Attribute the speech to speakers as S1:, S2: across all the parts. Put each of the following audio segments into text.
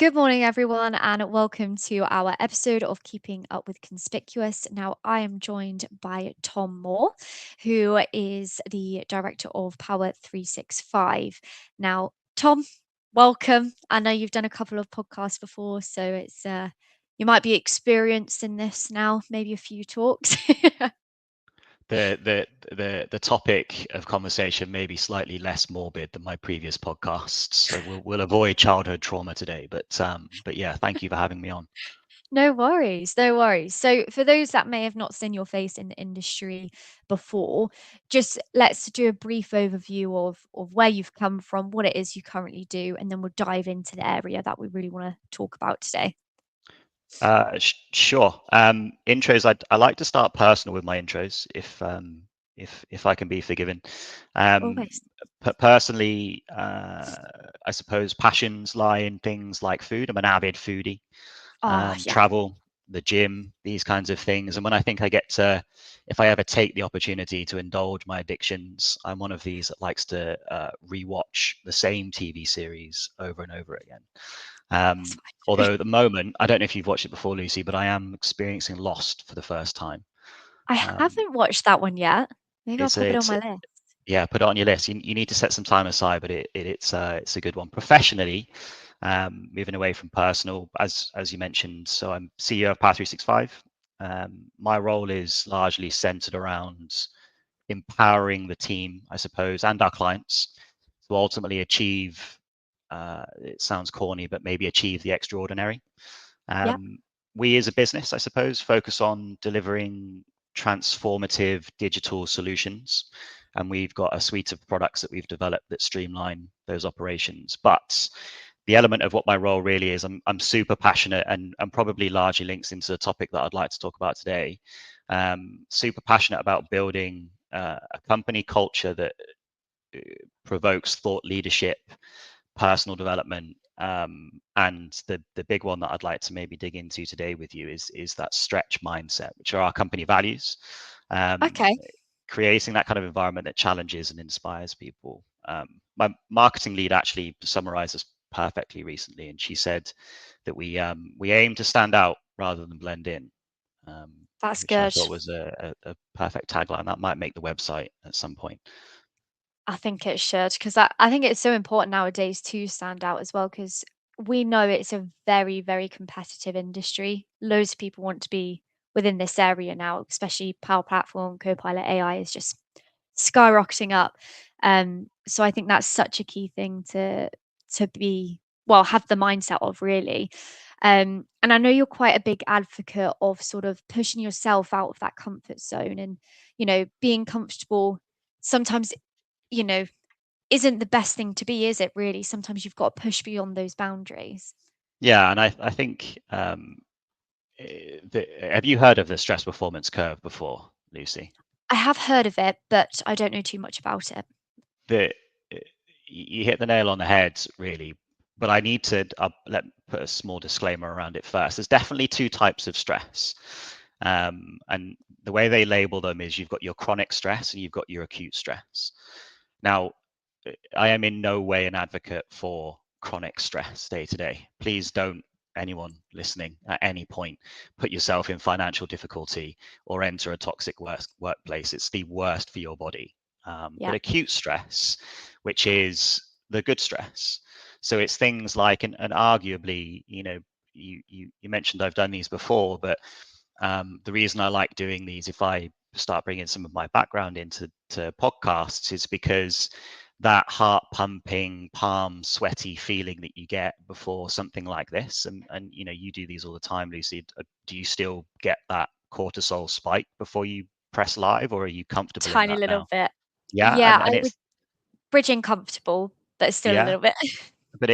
S1: Good morning, everyone, and welcome to our episode of Keeping Up with Conspicuous. Now, I am joined by Tom Moore, who is the director of Power 365. Now, Tom, welcome. I know you've done a couple of podcasts before, so it's you might be experienced in this now, maybe a few talks.
S2: The topic of conversation may be slightly less morbid than my previous podcasts, so we'll avoid childhood trauma today. But yeah, thank you for having me on.
S1: No worries, no worries. So, for those that may have not seen your face in the industry before, just let's do a brief overview of where you've come from, what it is you currently do, and then we'll dive into the area that we really want to talk about today.
S2: Sure. Intros. I like to start personal with my intros, if I can be forgiven. Um,
S1: Always.
S2: Personally, I suppose passions lie in things like food. I'm an avid foodie.
S1: Ah, yeah,
S2: Travel, the gym, these kinds of things. And when I think I get to, if I ever take the opportunity to indulge my addictions, I'm one of these that likes to rewatch the same TV series over and over again.
S1: that's fine.
S2: Although at the moment, I don't know if you've watched it before, Lucy, but I am experiencing Lost for the first time.
S1: I
S2: Um,
S1: haven't watched that one yet. Maybe I'll
S2: it's a,
S1: pop it on
S2: it's
S1: my list.
S2: yeah, put it on your list. You need to set some time aside, but it's a good one. Professionally, moving away from personal, as you mentioned. So I'm CEO of Power 365. My role is largely centered around empowering the team, I suppose, and our clients to ultimately achieve. It sounds corny, but maybe achieve the extraordinary.
S1: Yep.
S2: Um, we as a business, I suppose, focus on delivering transformative digital solutions. And we've got a suite of products that we've developed that streamline those operations. But the element of what my role really is, I'm super passionate and probably largely links into the topic that I'd like to talk about today. Super passionate about building a company culture that provokes thought leadership, personal development, and the big one that I'd like to maybe dig into today with you is that stretch mindset, which are our company values. Um,
S1: Okay.
S2: Creating that kind of environment that challenges and inspires people. My marketing lead actually summarized this perfectly recently, and she said that we aim to stand out rather than blend in, um,
S1: That's
S2: which I
S1: good.
S2: thought was a perfect tagline. That might make the website at some point.
S1: I think it should, because I think it's so important nowadays to stand out as well, because we know it's a very, very competitive industry. Loads of people want to be within this area now, especially Power Platform, Copilot AI is just skyrocketing up. So I think that's such a key thing to be well, have the mindset of really. And I know you're quite a big advocate of sort of pushing yourself out of that comfort zone and, being comfortable sometimes you know, isn't the best thing to be, is it really? Sometimes you've got to push beyond those boundaries.
S2: Yeah, and I think have you heard of the stress performance curve before, Lucy?
S1: I have heard of it, but I don't know too much about it.
S2: The You hit the nail on the head, really. But I need to put a small disclaimer around it first. There's definitely two types of stress, and the way they label them is you've got your chronic stress and you've got your acute stress. Now, I am in no way an advocate for chronic stress day to day. Please don't anyone listening at any point put yourself in financial difficulty or enter a toxic workplace. It's the worst for your body. But
S1: Yeah.
S2: acute stress, which is the good stress. So it's things like, and arguably, you mentioned I've done these before, but the reason I like doing these, if I start bringing some of my background into podcasts, is because that heart pumping, palm sweaty feeling that you get before something like this, and you do these all the time, Lucy. Do you still get that cortisol spike before you press live, or are you comfortable in
S1: Tiny
S2: that
S1: little
S2: now?
S1: bit.
S2: Yeah,
S1: Yeah,
S2: and
S1: I would
S2: it's
S1: bridging comfortable, but still a
S2: yeah,
S1: little bit.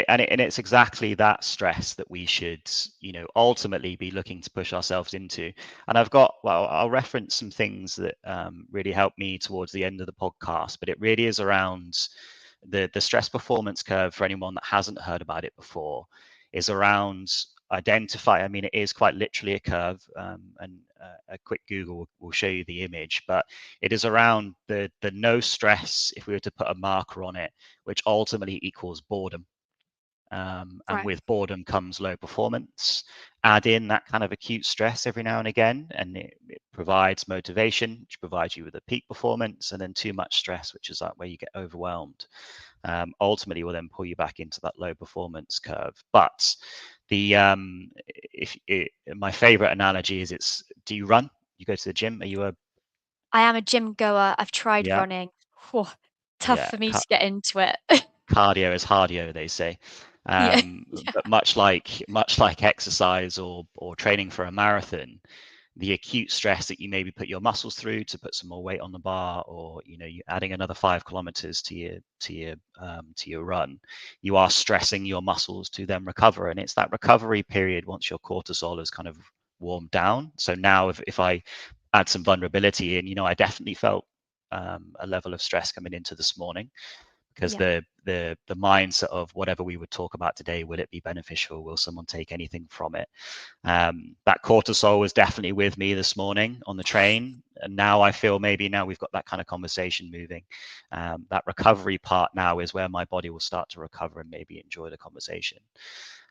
S2: and it's exactly that stress that we should ultimately be looking to push ourselves into. And I'll reference some things that really helped me towards the end of the podcast, but it really is around the stress performance curve. For anyone that hasn't heard about it before, is around identify. I mean, it is quite literally a curve, and a quick Google will show you the image, but it is around the no stress, if we were to put a marker on it, which ultimately equals boredom. And
S1: Right.
S2: with boredom comes low performance. Add in that kind of acute stress every now and again, and it provides motivation, which provides you with a peak performance, and then too much stress, which is that where you get overwhelmed. Ultimately will then pull you back into that low performance curve. But the if it, my favorite analogy is, it's, do you run? You go to the gym? Are you a,
S1: I am a gym goer. I've tried
S2: yeah,
S1: running. Whew, tough
S2: yeah,
S1: for me to get into it.
S2: cardio is cardio, they say.
S1: Yeah.
S2: But much like exercise or training for a marathon, the acute stress that you maybe put your muscles through to put some more weight on the bar, or you adding another 5 kilometers to your run, you are stressing your muscles to then recover, and it's that recovery period once your cortisol has kind of warmed down. So now, if I add some vulnerability in, I definitely felt a level of stress coming into this morning, because
S1: Yeah.
S2: the mindset of whatever we would talk about today, will it be beneficial? Will someone take anything from it? That cortisol was definitely with me this morning on the train, and now I feel maybe now we've got that kind of conversation moving. That recovery part now is where my body will start to recover and maybe enjoy the conversation.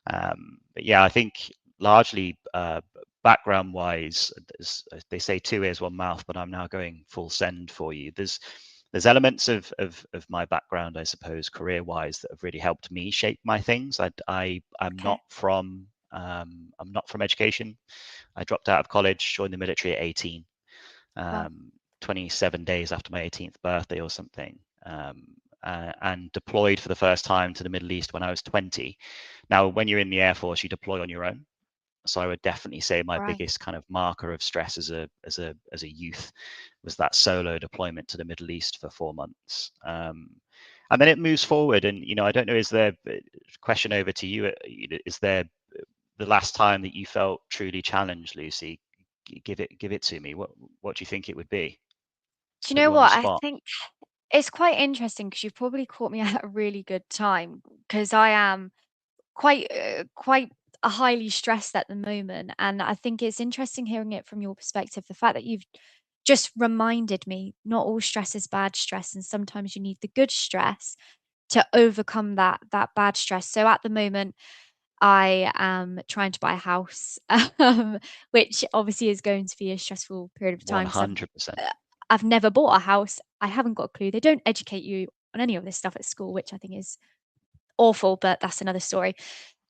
S2: But yeah, I think largely background wise, they say two ears, one mouth, but I'm now going full send for you. There's elements of my background, I suppose, career wise, that have really helped me shape my things. I'm
S1: Okay.
S2: not from education. I dropped out of college, joined the military at 18,
S1: Well,
S2: 27 days after my 18th birthday or something, and deployed for the first time to the Middle East when I was 20. Now, when you're in the Air Force, you deploy on your own. So I would definitely say my
S1: right.
S2: biggest kind of marker of stress as a youth was that solo deployment to the Middle East for 4 months. And then it moves forward, and I don't know. Is there, question over to you? Is there the last time that you felt truly challenged, Lucy? Give it to me. What do you think it would be?
S1: Do you
S2: Put
S1: know
S2: you on the
S1: what? I
S2: spot.
S1: think it's quite interesting because you've probably caught me at a really good time because I am quite a highly stressed at the moment, and I think it's interesting hearing it from your perspective. The fact that you've just reminded me not all stress is bad stress, and sometimes you need the good stress to overcome that bad stress. So at the moment, I am trying to buy a house, which obviously is going to be a stressful period of time because uh,
S2: 100%.
S1: I've never bought a house. I haven't got a clue. They don't educate you on any of this stuff at school, which I think is awful, but that's another story.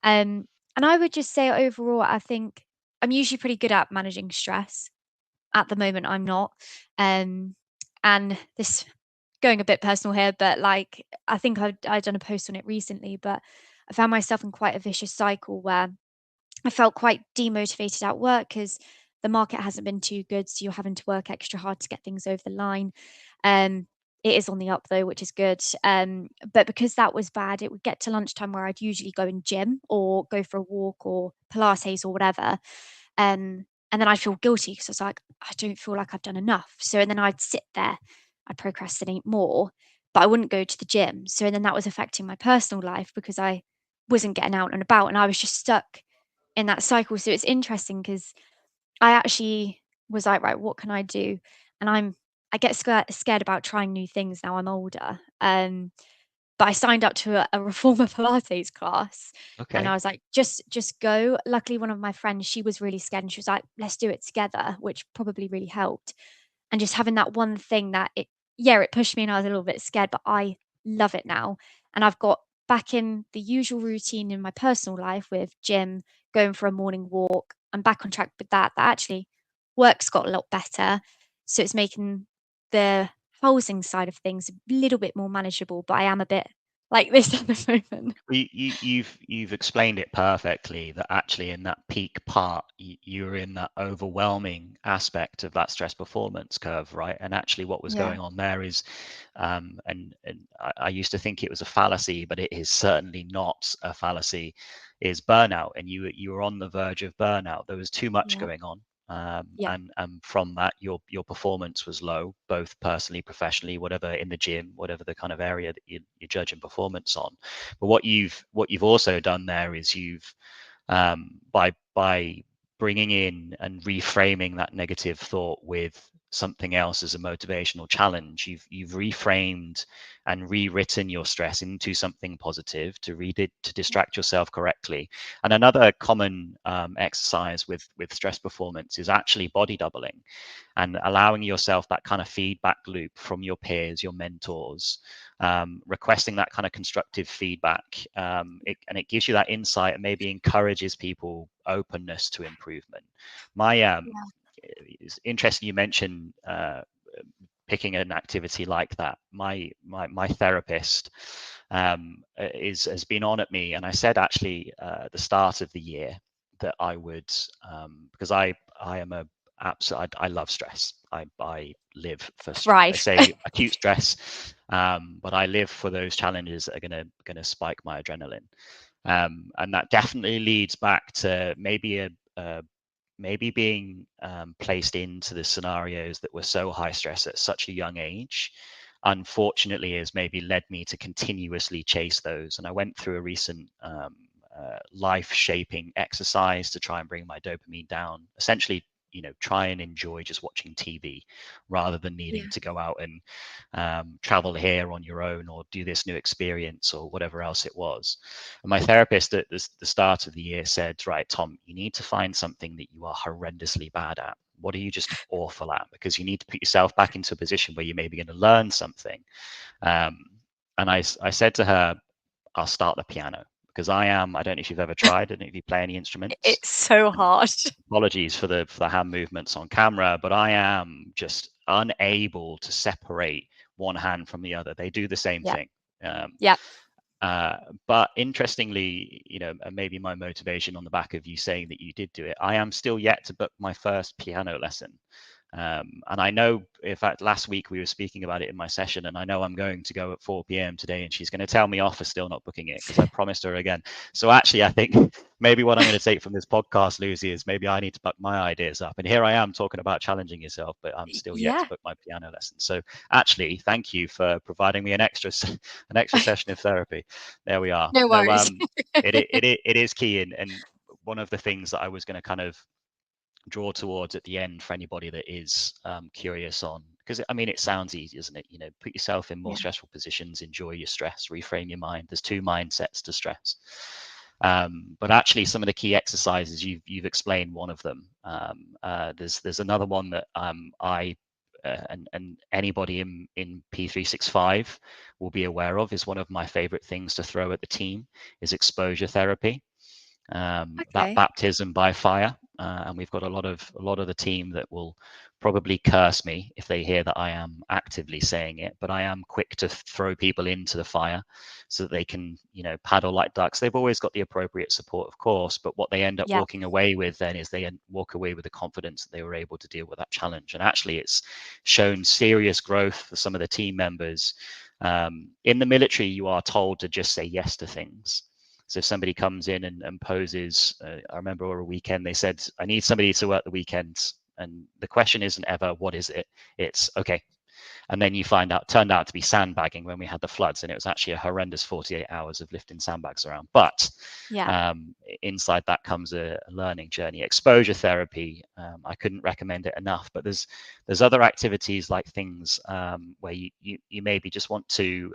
S1: And I would just say overall, I think I'm usually pretty good at managing stress. At the moment, I'm not. Um, and this going a bit personal here, but like I think I'd done a post on it recently, but I found myself in quite a vicious cycle where I felt quite demotivated at work because the market hasn't been too good, so you're having to work extra hard to get things over the line. Um, it is on the up though, which is good. But because that was bad, it would get to lunchtime where I'd usually go and gym or go for a walk or Pilates or whatever. And then I'd feel guilty because I was like, I don't feel like I've done enough. So and then I'd sit there, I'd procrastinate more, but I wouldn't go to the gym. So and then that was affecting my personal life because I wasn't getting out and about and I was just stuck in that cycle. So it's interesting because I actually was like, right, what can I do? And I get scared about trying new things now I'm older. But I signed up to a reformer Pilates class and I
S2: Okay.
S1: was like, just go. Luckily, one of my friends, she was really scared and she was like, let's do it together, which probably really helped. And just having that one thing that yeah, it pushed me and I was a little bit scared, but I love it now. And I've got back in the usual routine in my personal life with gym, going for a morning walk. I'm back on track with that. That actually work's got a lot better. So it's making the housing side of things a little bit more manageable, but I am a bit like this at the moment.
S2: You've explained it perfectly, that actually in that peak part, you're in that overwhelming aspect of that stress performance curve, right? And actually what was
S1: Yeah.
S2: going on there is, and I used to think it was a fallacy, but it is certainly not a fallacy, is burnout. And you were on the verge of burnout. There was too much
S1: Yeah.
S2: going on.
S1: Yeah.
S2: And from that, your performance was low, both personally, professionally, whatever, in the gym, whatever the kind of area that you're judging performance on. But what you've also done there is you've, by bringing in and reframing that negative thought with something else as a motivational challenge. You've reframed and rewritten your stress into something positive to read it, to distract yourself correctly. And another common exercise with stress performance is actually body doubling, and allowing yourself that kind of feedback loop from your peers, your mentors, requesting that kind of constructive feedback. And it gives you that insight and maybe encourages people openness to improvement. My
S1: Yeah.
S2: It's interesting you mentioned picking an activity like that. My therapist is has been on at me, and I said actually at the start of the year that I would, because I am a I love stress. I live for, they
S1: Thrive.
S2: say, acute stress, but I live for those challenges that are gonna spike my adrenaline, and that definitely leads back to maybe being placed into the scenarios that were so high stress at such a young age, unfortunately, has maybe led me to continuously chase those. And I went through a recent life shaping exercise to try and bring my dopamine down, essentially, try and enjoy just watching TV rather than needing
S1: Yeah.
S2: to go out and travel here on your own or do this new experience or whatever else it was. And my therapist at the start of the year said, right, Tom, you need to find something that you are horrendously bad at. What are you just awful at? Because you need to put yourself back into a position where you're maybe going to learn something. Um, and I said to her, I'll start the piano because I don't know if you've ever tried, I don't know if you play any instruments.
S1: It's so
S2: And
S1: hard.
S2: apologies for the hand movements on camera, but I am just unable to separate one hand from the other. They do the same
S1: Yeah.
S2: thing. Um,
S1: Yeah.
S2: uh, but interestingly, and maybe my motivation on the back of you saying that you did do it, I am still yet to book my first piano lesson. And I know, in fact, last week we were speaking about it in my session, and I know I'm going to go at 4 p.m. today, and she's going to tell me off for still not booking it because I promised her again. So actually, I think maybe what I'm going to take from this podcast, Lucy, is maybe I need to buck my ideas up. And here I am talking about challenging yourself, but I'm still yet to
S1: Yeah.
S2: book my piano lesson. So actually, thank you for providing me an extra session of therapy. There we are.
S1: No
S2: No,
S1: worries.
S2: it is key, and one of the things that I was going to kind of draw towards at the end for anybody that is curious on, because I mean, it sounds easy, isn't it? Put yourself in more
S1: Yeah.
S2: stressful positions, enjoy your stress, reframe your mind. There's two mindsets to stress. But actually, some of the key exercises you've explained one of them. There's another one that I and anybody in P365 will be aware of, is one of my favorite things to throw at the team is exposure therapy, that
S1: Okay.
S2: baptism by fire. And we've got a lot of the team that will probably curse me if they hear that I am actively saying it, but I am quick to throw people into the fire so that they can, paddle like ducks. They've always got the appropriate support, of course, but what they end up
S1: Yeah.
S2: walking away with then is they walk away with the confidence that they were able to deal with that challenge. And actually, it's shown serious growth for some of the team members. In the military, you are told to just say yes to things. So if somebody comes in and poses, I remember over a weekend they said, "I need somebody to work the weekends," and the question isn't ever what is it. It's okay. And then you find out, turned out to be sandbagging when we had the floods, and it was actually a horrendous 48 hours of lifting sandbags around. But
S1: Yeah.
S2: um, inside that comes a learning journey. Exposure therapy, I couldn't recommend it enough. But there's other activities like things where you maybe just want to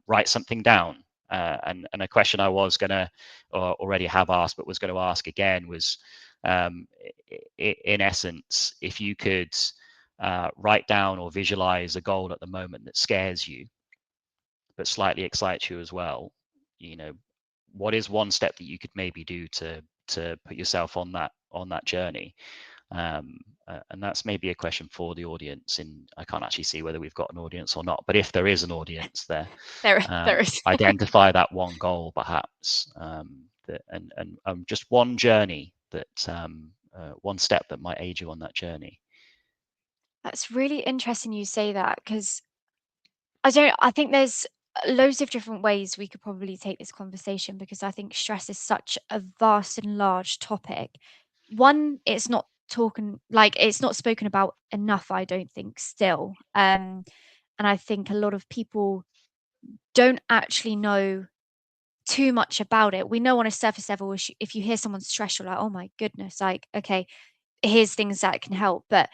S2: write something down. And a question I was going to, or already have asked, but was going to ask again was, um, in essence, if you could write down or visualize a goal at the moment that scares you, but slightly excites you as well, you know, what is one step that you could maybe do to put yourself on that journey? And that's maybe a question for the audience. And I can't actually see whether we've got an audience or not, but if there is an audience there,
S1: There is.
S2: identify that one goal perhaps, and just one journey that one step that might aid you on that journey.
S1: That's really interesting you say that because I think there's loads of different ways we could probably take this conversation because I think stress is such a vast and large topic. One, it's not talking like it's not spoken about enough, I don't think still. And I think a lot of people don't actually know too much about it. We know on a surface level if you hear someone's stressed, you're like, oh my goodness, like, okay, here's things that can help. But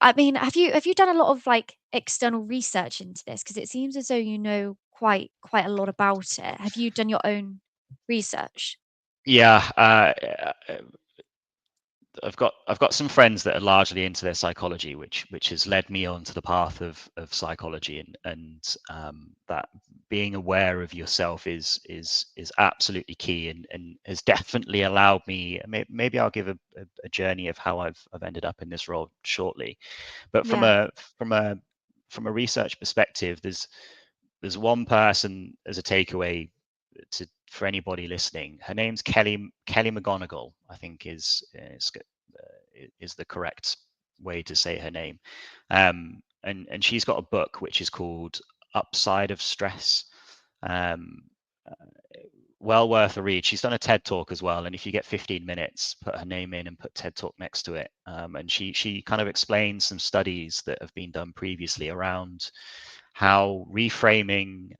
S1: I mean, have you done a lot of, like, external research into this? Because it seems as though you know quite a lot about it. Have you done your own research?
S2: Yeah, I've got some friends that are largely into their psychology, which has led me onto the path of psychology, and that being aware of yourself is absolutely key, and has definitely allowed me. Maybe I'll give a journey of how I've ended up in this role shortly, but from
S1: Yeah,
S2: a research perspective, there's one person as a takeaway for anybody listening. Her name's Kelly McGonigal, I think is the correct way to say her name. And she's got a book which is called Upside of Stress. Um, uh, well worth a read. She's done a TED talk as well, and if you get 15 minutes, put her name in and put TED talk next to it. And she kind of explains some studies that have been done previously around how reframing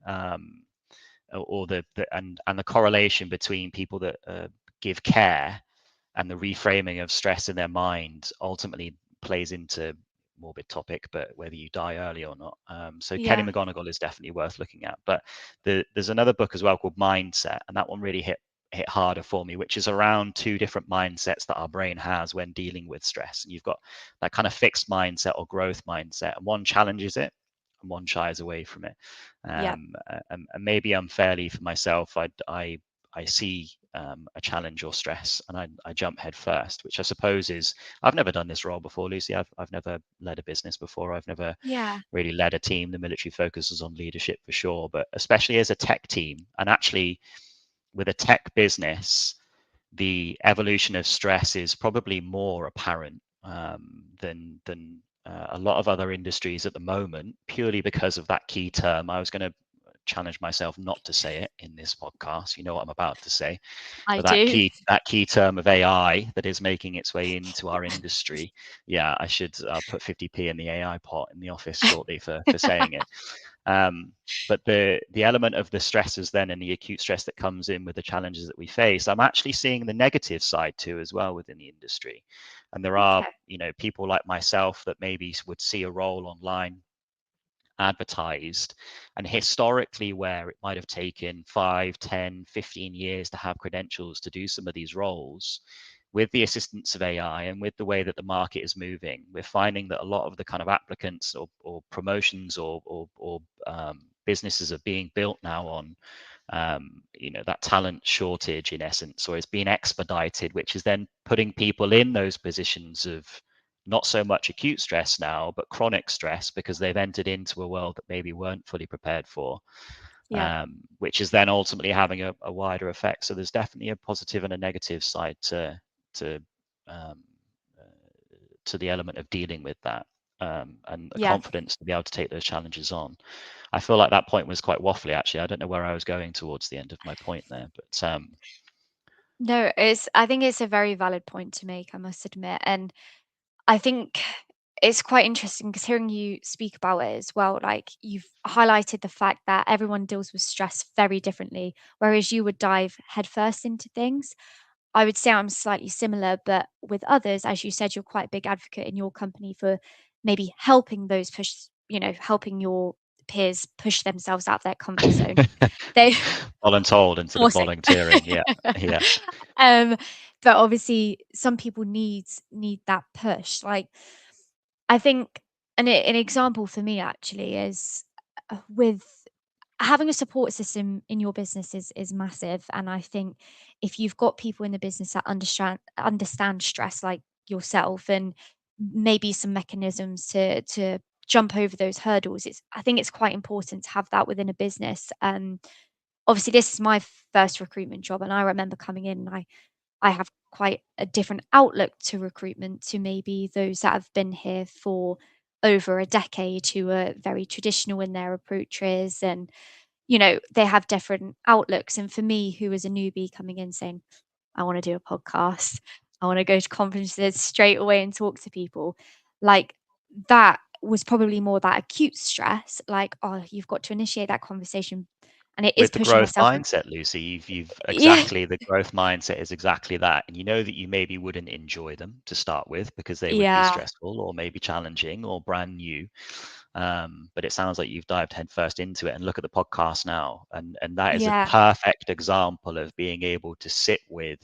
S2: or and the correlation between people that give care and the reframing of stress in their mind ultimately plays into morbid topic, but whether you die early or not. So Kelly
S1: yeah,
S2: McGonigal is definitely worth looking at. But there's another book as well called Mindset, and that one really hit harder for me, which is around two different mindsets that our brain has when dealing with stress. And you've got that kind of fixed mindset or growth mindset, and one challenges it and one shies away from it.
S1: yeah,
S2: And maybe unfairly for myself, I see a challenge or stress and I jump head first, which I suppose is I've never done this role before, Lucy. I've never led a business before. I've never
S1: yeah,
S2: really led a team. The military focuses on leadership for sure, but especially as a tech team and actually with a tech business, the evolution of stress is probably more apparent than a lot of other industries at the moment, purely because of that key term. I was going to challenge myself not to say it in this podcast. You know what I'm about to say,
S1: I
S2: but that
S1: do.
S2: key term of AI that is making its way into our industry. Yeah, I'll put 50p in the AI pot in the office shortly for saying it. Um, but the element of the stresses then and the acute stress that comes in with the challenges that we face, I'm actually seeing the negative side too as well within the industry. And there are,
S1: Okay,
S2: people like myself that maybe would see a role online advertised, and historically where it might have taken 5, 10, 15 years to have credentials to do some of these roles, with the assistance of AI and with the way that the market is moving, we're finding that a lot of the kind of applicants or promotions or businesses are being built now on that talent shortage in essence, or it's being expedited, which is then putting people in those positions of not so much acute stress now, but chronic stress because they've entered into a world that maybe weren't fully prepared for,
S1: yeah,
S2: which is then ultimately having a wider effect. So there's definitely a positive and a negative side to um, uh, to the element of dealing with that. And the
S1: yeah.
S2: confidence to be able to take those challenges on. I feel like that point was quite waffly, actually. I don't know where I was going towards the end of my point there, but
S1: No, I think it's a very valid point to make, I must admit, and I think it's quite interesting because hearing you speak about it as well, like, you've highlighted the fact that everyone deals with stress very differently, whereas you would dive headfirst into things. I would say I'm slightly similar, but with others, as you said, you're quite a big advocate in your company for maybe helping helping your peers push themselves out of their comfort zone. They
S2: voluntold instead of
S1: forcing.
S2: volunteering. Yeah, yeah.
S1: Um, but obviously some people need that push. Like, I think an example for me actually is, with having a support system in your business is massive, and I think if you've got people in the business that understand stress like yourself, and maybe some mechanisms to jump over those hurdles, I think it's quite important to have that within a business. Obviously this is my first recruitment job, and I remember coming in and I have quite a different outlook to recruitment to maybe those that have been here for over a decade, who are very traditional in their approaches, and they have different outlooks. And for me, who was a newbie coming in saying, I want to do a podcast, I want to go to conferences straight away and talk to people, like, that was probably more that acute stress, like, oh, you've got to initiate that conversation and it is
S2: With the
S1: pushing
S2: growth
S1: myself.
S2: mindset, Lucy, you've
S1: Yeah,
S2: exactly the growth mindset is exactly that. And you know that you maybe wouldn't enjoy them to start with because they would be
S1: yeah,
S2: stressful or maybe challenging or brand new. But it sounds like you've dived headfirst into it. And look at the podcast now, and that is a
S1: yeah,
S2: perfect example of being able to sit with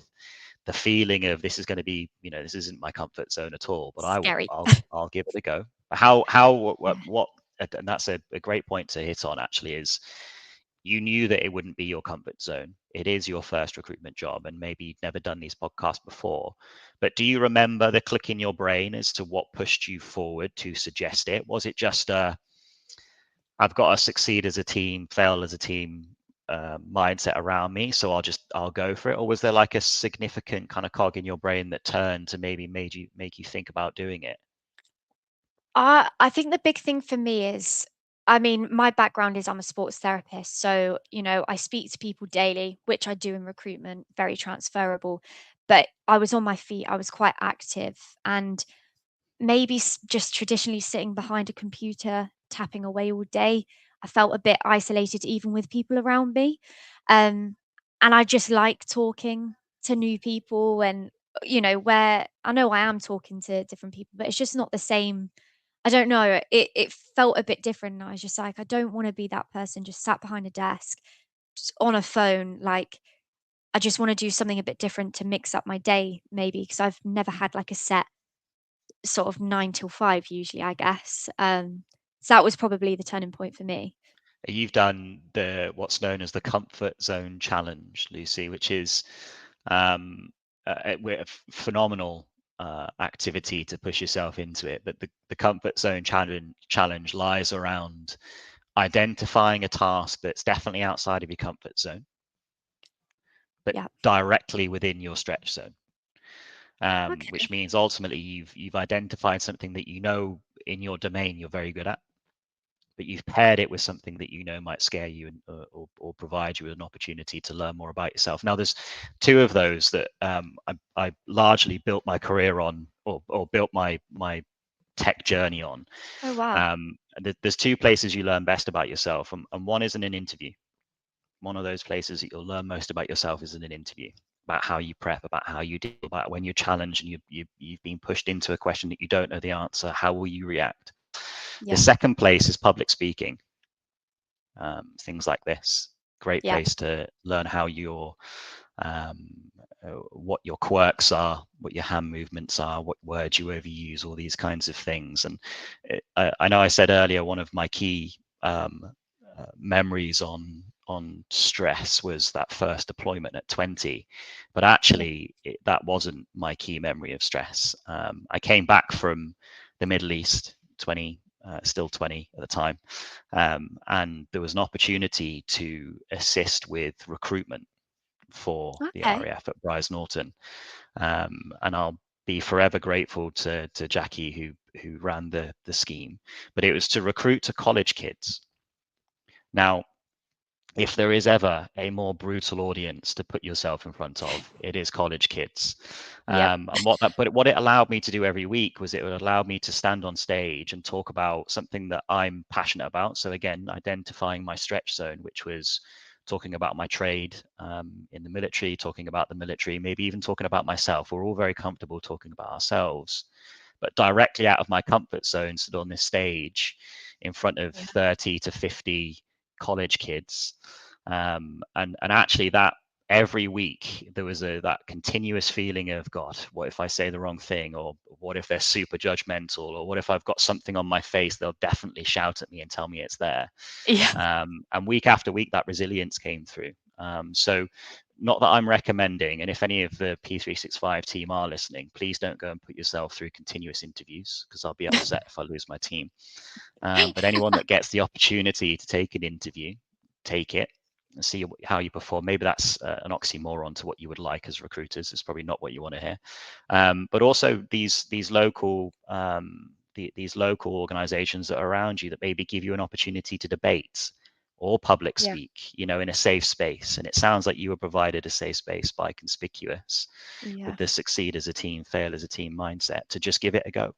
S2: the feeling of this is going to be, this isn't my comfort zone at all, but
S1: scary.
S2: I'll give it a go. How
S1: Yeah,
S2: what and that's a great point to hit on actually is you knew that it wouldn't be your comfort zone. It is your first recruitment job, and maybe you'd never done these podcasts before. But do you remember the click in your brain as to what pushed you forward to suggest it? Was it just I've got to succeed as a team, fail as a team mindset around me, so I'll go for it? Or was there like a significant kind of cog in your brain that turned to maybe make you think about doing it?
S1: I think the big thing for me is, I mean, my background is I'm a sports therapist, so, I speak to people daily, which I do in recruitment, very transferable. But I was on my feet, I was quite active, and maybe just traditionally sitting behind a computer, tapping away all day, I felt a bit isolated even with people around me. Um, and I just like talking to new people and, where I know I am talking to different people, but it's just not the same. I don't know. It felt a bit different. And I was just like, I don't want to be that person just sat behind a desk, just on a phone. Like, I just want to do something a bit different to mix up my day, maybe, because I've never had like a set sort of 9 till 5 usually, I guess. So that was probably the turning point for me.
S2: You've done the what's known as the comfort zone challenge, Lucy, which is a phenomenal activity to push yourself into it. But the comfort zone challenge lies around identifying a task that's definitely outside of your comfort zone, but
S1: Yeah.
S2: directly within your stretch zone. Which
S1: Okay.
S2: means ultimately you've identified something that you know in your domain you're very good at, but you've paired it with something that you know might scare you and, or provide you with an opportunity to learn more about yourself. Now, there's two of those that I largely built my career on, or built my tech journey on.
S1: Oh, wow.
S2: There's two places you learn best about yourself, and one is in an interview. One of those places that you'll learn most about yourself is in an interview, about how you prep, about how you deal, about when you're challenged and you've been pushed into a question that you don't know the answer. How will you react? The
S1: Yeah.
S2: second place is public speaking, things like this. Great
S1: Yeah.
S2: place to learn how um, what your quirks are, what your hand movements are, what words you overuse, all these kinds of things. And I know I said earlier one of my key memories on stress was that first deployment at 20, but
S1: Yeah.
S2: actually that wasn't my key memory of stress. I came back from the Middle East, 20, still 20 at the time, and there was an opportunity to assist with recruitment for the
S1: Okay.
S2: RAF at Bryce Norton, and I'll be forever grateful to Jackie who ran the scheme. But it was to recruit to college kids. Now, if there is ever a more brutal audience to put yourself in front of, it is college kids.
S1: Yep.
S2: And what it allowed me to do every week was it would allow me to stand on stage and talk about something that I'm passionate about. So again, identifying my stretch zone, which was talking about my trade in the military, talking about the military, maybe even talking about myself. We're all very comfortable talking about ourselves, but directly out of my comfort zone, stood on this stage in front of
S1: Yeah.
S2: 30 to 50 college kids. And actually that every week there was that continuous feeling of, God, what if I say the wrong thing? Or what if they're super judgmental? Or what if I've got something on my face? They'll definitely shout at me and tell me it's there.
S1: Yeah.
S2: And week after week, that resilience came through. So not that I'm recommending, and if any of the P365 team are listening, please don't go and put yourself through continuous interviews because I'll be upset if I lose my team. But anyone that gets the opportunity to take an interview, take it and see how you perform. Maybe that's an oxymoron to what you would like as recruiters. It's probably not what you want to hear. But also these local these local organizations that are around you that maybe give you an opportunity to debate or public
S1: Yeah.
S2: speak, in a safe space. And it sounds like you were provided a safe space by Conspicuous with
S1: Yeah.
S2: the succeed as a team, fail as a team mindset to just give it a go.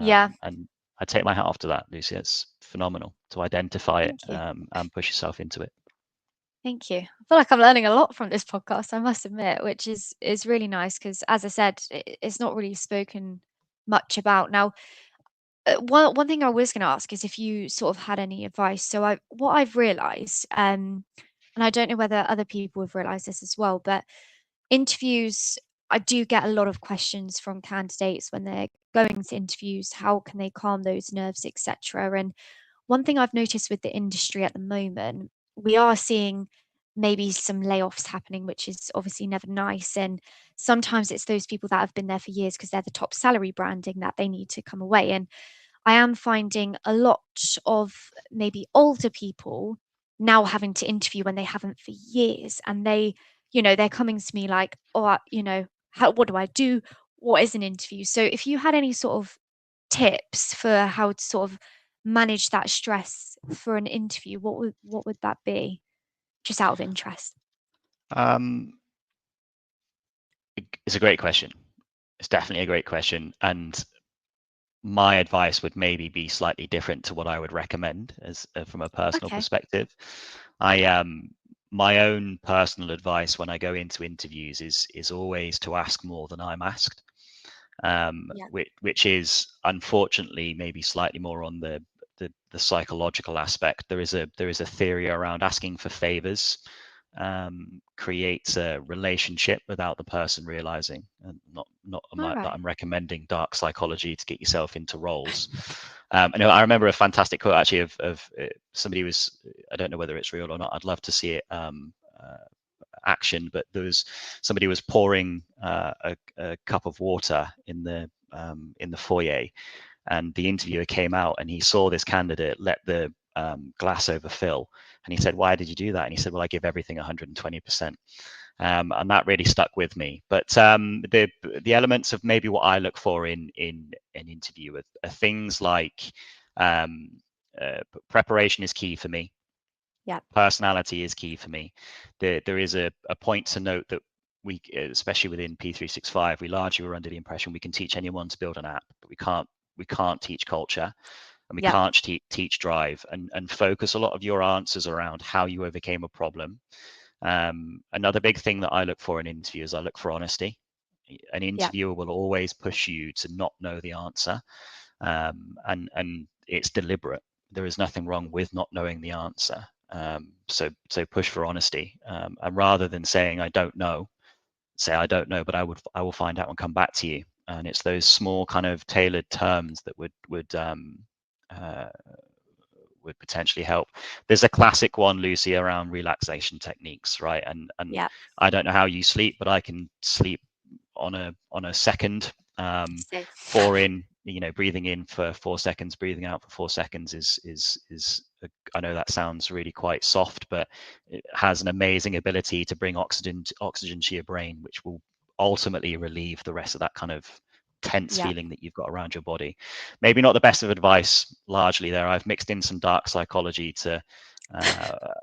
S1: Yeah.
S2: And I take my hat off to that, Lucy. It's phenomenal to identify it
S1: Thank you.
S2: and push yourself into it.
S1: Thank you. I feel like I'm learning a lot from this podcast, I must admit, which is really nice because, as I said, it's not really spoken much about. Now, one thing I was gonna ask is if you sort of had any advice. So what I've realized, and I don't know whether other people have realized this as well, but interviews, I do get a lot of questions from candidates when they're going to interviews, how can they calm those nerves, et cetera. And one thing I've noticed with the industry at the moment, we are seeing maybe some layoffs happening, which is obviously never nice. And sometimes it's those people that have been there for years because they're the top salary branding that they need to come away. And I am finding a lot of maybe older people now having to interview when they haven't for years. And they're coming to me like, oh, what do I do? What is an interview? So if you had any sort of tips for how to sort of manage that stress for an interview, what would that be? Just out of interest.
S2: Um, it's a great question. It's definitely a great question, and my advice would maybe be slightly different to what I would recommend as from a personal
S1: Okay.
S2: perspective. I My own personal advice when I go into interviews is always to ask more than I'm asked,
S1: Yeah.
S2: which is unfortunately maybe slightly more on the psychological aspect. There is a theory around asking for favors creates a relationship without the person realizing. And
S1: All
S2: that
S1: right.
S2: I'm recommending dark psychology to get yourself into roles. And I remember a fantastic quote actually of somebody was, I don't know whether it's real or not. I'd love to see it action, but there was somebody was pouring a cup of water in the foyer, and the interviewer came out and he saw this candidate let the glass overfill, and he said, "Why did you do that?" And he said, "Well, I give everything 120%." And that really stuck with me. But the elements of maybe what I look for in an interview are things like um, preparation is key for me.
S1: Yeah.
S2: Personality is key for me. There is a point to note that we, especially within P365, we largely were under the impression we can teach anyone to build an app, but we can't teach culture, and we
S1: Yeah.
S2: can't teach drive, and focus a lot of your answers around how you overcame a problem. Another big thing that I look for in interviews, I look for honesty. An
S1: Yeah.
S2: interviewer will always push you to not know the answer, and it's deliberate. There is nothing wrong with not knowing the answer. So push for honesty, and rather than saying I don't know, say I don't know, but I will find out and come back to you. And it's those small kind of tailored terms that uh, would potentially help. There's a classic one, Lucy, around relaxation techniques, right? And
S1: Yeah.
S2: I don't know how you sleep, but I can sleep on a second.
S1: Safe.
S2: Four in, breathing in for 4 seconds, breathing out for 4 seconds I know that sounds really quite soft, but it has an amazing ability to bring oxygen to your brain, which will ultimately relieve the rest of that kind of tense
S1: Yeah.
S2: feeling that you've got around your body. Maybe not the best of advice largely there. I've mixed in some dark psychology to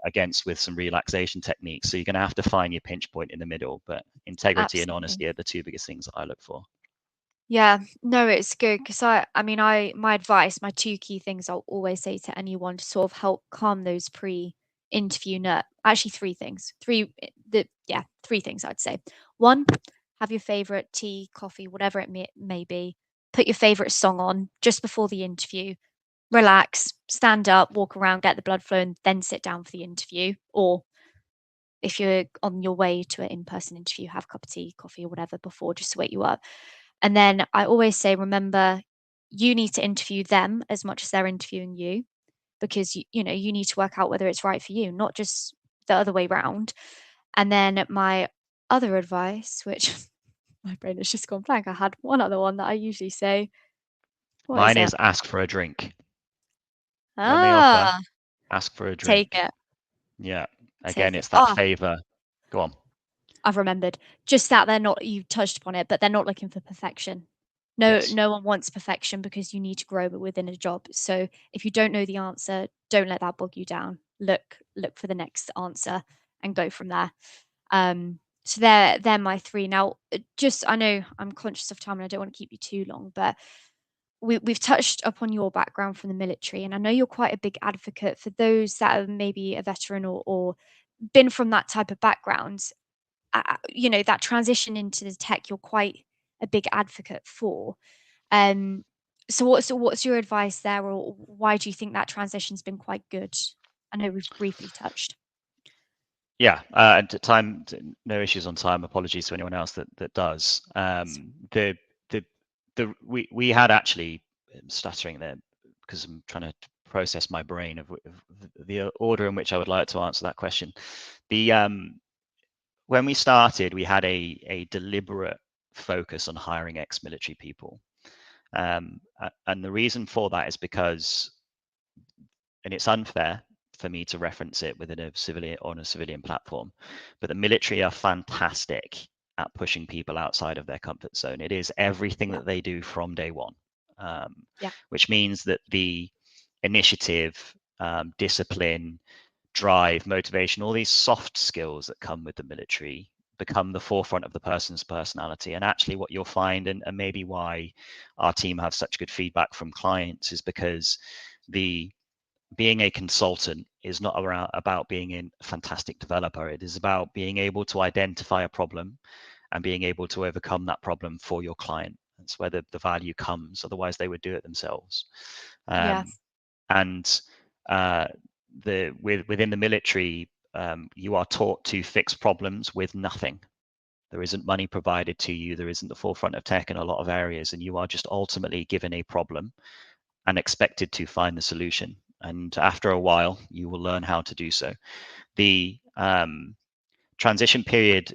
S2: against with some relaxation techniques. So you're going to have to find your pinch point in the middle, but integrity and
S1: Absolutely.
S2: honesty are the two biggest things that I look for.
S1: Yeah, no, it's good because I mean, my advice, my two key things I'll always say to anyone to sort of help calm those pre-interview actually three things. Three things I'd say. One, have your favorite tea, coffee, whatever it may be. Put your favorite song on just before the interview. Relax, stand up, walk around, get the blood flowing, then sit down for the interview. Or if you're on your way to an in-person interview, have a cup of tea, coffee, or whatever before just to wake you up. And then I always say, remember, you need to interview them as much as they're interviewing you because you need to work out whether it's right for you, not just the other way round. And then my other advice, which my brain has just gone blank. I had one other one that I usually say. What is
S2: Mine
S1: it?
S2: is ask for a drink. When they offer,
S1: Ah,
S2: ask for a
S1: take
S2: drink.
S1: it,
S2: Yeah. Again,
S1: take it.
S2: it's that
S1: Ah,
S2: favor. Go on.
S1: I've remembered. Just that they're not, you touched upon it, but they're not looking for perfection. No,
S2: Yes.
S1: no one wants perfection because you need to grow within a job. So if you don't know the answer, don't let that bog you down. Look for the next answer and go from there. So they're my three. Now, just I know I'm conscious of time and I don't want to keep you too long, but we've touched upon your background from the military, and I know you're quite a big advocate for those that are maybe a veteran or been from that type of background, that transition into the tech, you're quite a big advocate for. Um, so what's your advice there, or why do you think that transition's been quite good? I know we've briefly touched.
S2: Yeah, time, no issues on time. Apologies to anyone else that does. The we had actually stuttering there because I'm trying to process my brain of the order in which I would like to answer that question. The When we started, we had a deliberate focus on hiring ex-military people, and the reason for that is because, and it's unfair for me to reference it within a civilian platform, but the military are fantastic at pushing people outside of their comfort zone. It is everything
S1: Yeah,
S2: that they do from day one, um,
S1: yeah,
S2: which means that the initiative, discipline, drive, motivation, all these soft skills that come with the military become the forefront of the person's personality. And actually, what you'll find, and maybe why our team have such good feedback from clients, is because the being a consultant is not about being a fantastic developer. It is about being able to identify a problem and being able to overcome that problem for your client. That's where the value comes. Otherwise, they would do it themselves.
S1: yeah,
S2: Um, and uh, within the military, you are taught to fix problems with nothing. There isn't money provided to you. There isn't the forefront of tech in a lot of areas, and you are just ultimately given a problem and expected to find the solution. And after a while, you will learn how to do so. The transition period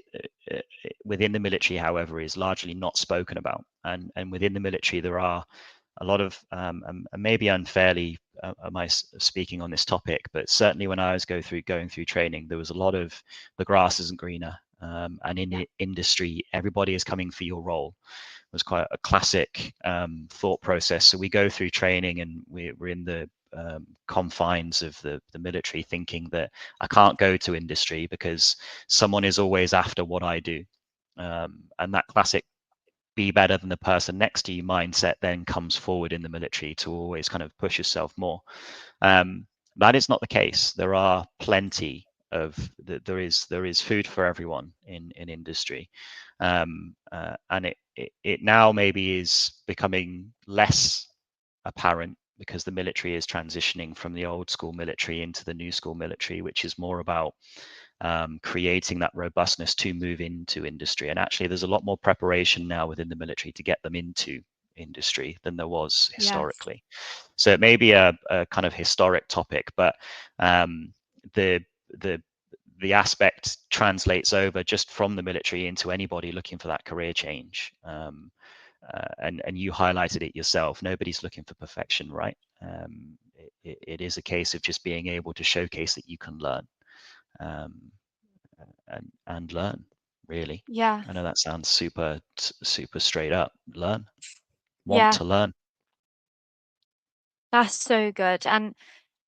S2: within the military, however, is largely not spoken about. And within the military, there are a lot of, and maybe unfairly am I speaking on this topic, but certainly when I was going through training, there was a lot of the grass isn't greener. And in
S1: yeah,
S2: the industry, everybody is coming for your role. Was quite a classic thought process. So we go through training and we're in the confines of the military, thinking that I can't go to industry because someone is always after what I do. And that classic be better than the person next to you mindset then comes forward in the military to always kind of push yourself more. That is not the case. There are plenty of there is food for everyone in industry, and it now maybe is becoming less apparent because the military is transitioning from the old school military into the new school military, which is more about creating that robustness to move into industry. And actually, there's a lot more preparation now within the military to get them into industry than there was
S1: yeah,
S2: historically. So it may be a kind of historic topic, but the the the aspect translates over just from the military into anybody looking for that career change. And you highlighted it yourself. Nobody's looking for perfection, right? It is a case of just being able to showcase that you can learn. Um, and learn, really.
S1: yeah,
S2: I know that sounds super straight up. Learn, want
S1: yeah.
S2: to learn.
S1: That's so good. And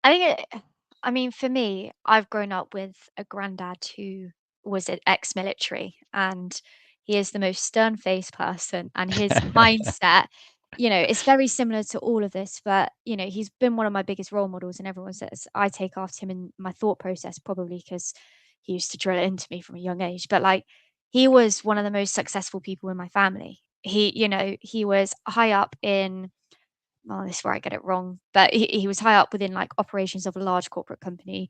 S1: I think I mean, for me, I've grown up with a granddad who was an ex-military, and he is the most stern-faced person, and his mindset, is very similar to all of this, but, he's been one of my biggest role models, and everyone says I take after him in my thought process, probably because he used to drill it into me from a young age, but, like, he was one of the most successful people in my family. He was high up in, oh, this is where I get it wrong, but he was high up within, like, operations of a large corporate company,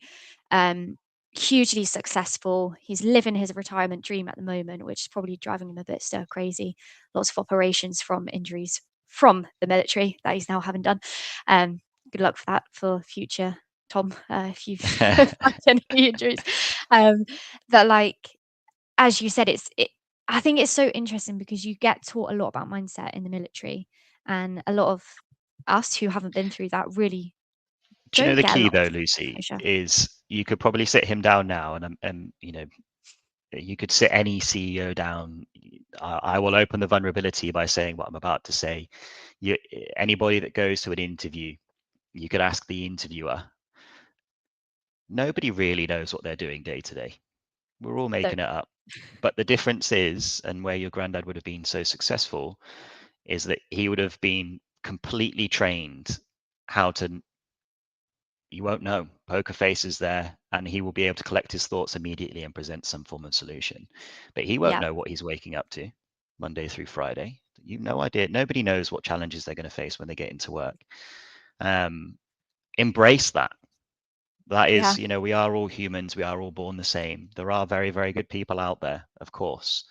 S1: um, hugely successful. He's living his retirement dream at the moment, which is probably driving him a bit stir crazy. Lots of operations from injuries from the military that he's now having done. Um, Good luck for that for future, Tom, if you've had any injuries. Um, but, like, as you said, I think it's so interesting because you get taught a lot about mindset in the military, and a lot of us who haven't been through that really
S2: Do you know
S1: don't
S2: the
S1: get a
S2: key
S1: lot of
S2: though, Lucy,
S1: exposure.
S2: is you could probably sit him down now and you could sit any CEO down. I will open the vulnerability by saying what I'm about to say. You, anybody that goes to an interview, you could ask the interviewer. Nobody really knows what they're doing day to day. We're all
S1: So
S2: making it up. But the difference is, and where your granddad would have been so successful, is that he would have been completely trained how to, you won't know. poker face is there, and he will be able to collect his thoughts immediately and present some form of solution. But he won't
S1: Yeah.
S2: know what he's waking up to Monday through Friday. You've no idea. Nobody knows what challenges they're going to face when they get into work. Embrace that. That
S1: Yeah.
S2: is, we are all humans. We are all born the same. There are very, very good people out there, of course.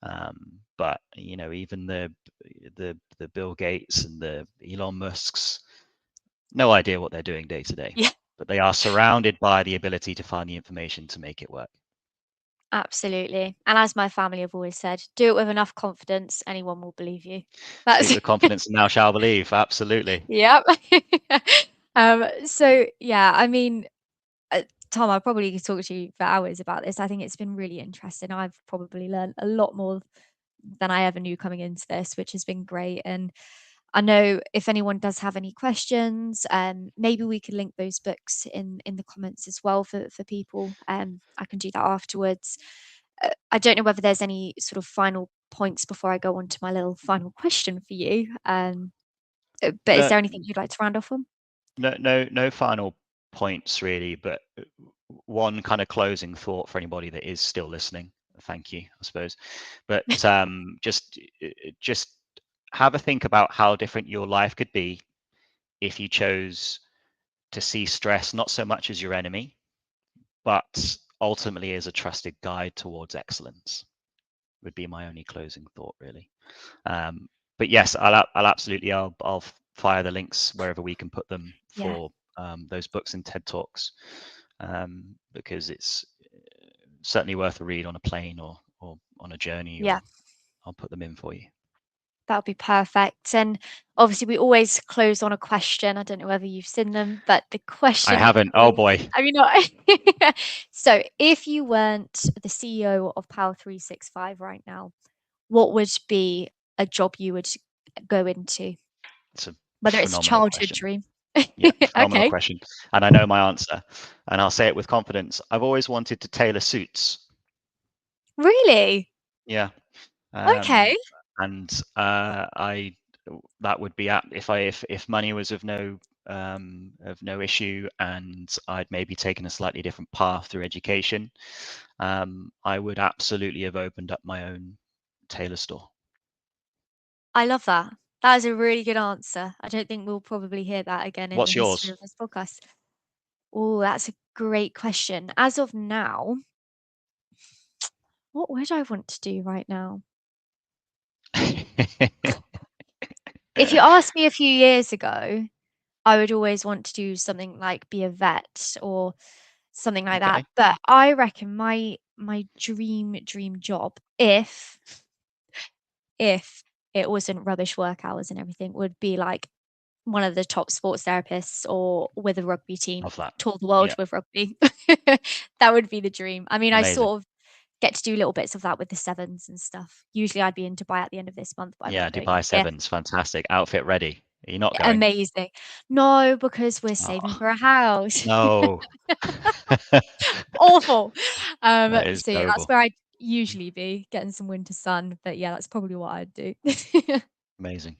S2: But even the Bill Gates and the Elon Musks, no idea what they're doing day to day.
S1: Yeah.
S2: But they are surrounded by the ability to find the information to make it work.
S1: Absolutely. And as my family have always said, do it with enough confidence, anyone will believe you.
S2: Speak
S1: That's
S2: with confidence and thou shalt believe. Absolutely.
S1: yep. So yeah, I mean, Tom, I probably could talk to you for hours about this. I think it's been really interesting. I've probably learned a lot more than I ever knew coming into this, which has been great. And I know if anyone does have any questions, maybe we could link those books in the comments as well for people. I can do that afterwards. I don't know whether there's any sort of final points before I go on to my little final question for you. But is
S2: No,
S1: there anything you'd like to round off on?
S2: no final points really, but one kind of closing thought for anybody that is still listening. Thank you, I suppose. But just have a think about how different your life could be if you chose to see stress not so much as your enemy, but ultimately as a trusted guide towards excellence. Would be my only closing thought, really. But yes, I'll absolutely I'll fire the links wherever we can put them
S1: Yeah,
S2: for those books and TED Talks, because it's certainly worth a read on a plane or on a journey,
S1: yeah.
S2: or I'll put them in for you.
S1: That would be perfect. And obviously, we always close on a question. I don't know whether you've seen them, but the
S2: I
S1: question
S2: haven't. Oh
S1: is,
S2: boy.
S1: I mean, not. So, if you weren't the CEO of Power 365 right now, what would be a job you would go into?
S2: It's a
S1: Whether it's a
S2: phenomenal
S1: childhood
S2: question.
S1: dream.
S2: Yeah, phenomenal
S1: Okay.
S2: question. And I know my answer, and I'll say it with confidence. I've always wanted to tailor suits.
S1: Really?
S2: Yeah.
S1: Okay.
S2: Um, and I that would be at if money was of no issue, and I'd maybe taken a slightly different path through education, I would absolutely have opened up my own tailor store.
S1: I love that. That is a really good answer. I don't think we'll probably hear that again in the
S2: What's
S1: history
S2: yours?
S1: of this podcast. Oh, that's a great question. As of now, what would I want to do right now? If you asked me a few years ago, I would always want to do something like be a vet or something like that.
S2: Okay.
S1: But I reckon my dream job, if it wasn't rubbish work hours and everything, would be like one of the top sports therapists or with a rugby team,
S2: Love that.
S1: tour the world
S2: Yeah.
S1: with rugby. That would be the dream. I mean, I
S2: Amazing.
S1: sort of get to do little bits of that with the sevens and stuff. Usually I'd be in Dubai at the end of this month, but I
S2: Yeah,
S1: won't go yet.
S2: Dubai
S1: Yeah,
S2: Sevens, fantastic. Outfit ready. Are you not going?
S1: amazing. No, because we're saving
S2: Oh,
S1: for a house.
S2: no.
S1: Awful.
S2: That is
S1: So yeah, that's
S2: terrible.
S1: where I'd usually be, getting some winter sun. But yeah, that's probably what I'd do.
S2: Amazing.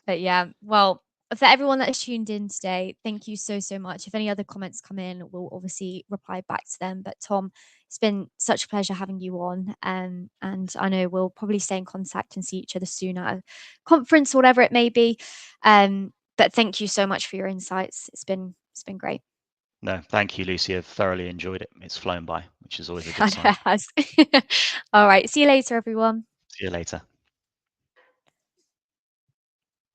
S1: But yeah, well, for everyone that's tuned in today, thank you so much. If any other comments come in, we'll obviously reply back to them. But Tom, it's been such a pleasure having you on. And I know we'll probably stay in contact and see each other soon at a conference, whatever it may be. But thank you so much for your insights. It's been great.
S2: No, thank you, Lucy. I've thoroughly enjoyed it. It's flown by, which is always a good
S1: I know
S2: sign.
S1: it has. All right. See you later, everyone.
S2: See you later.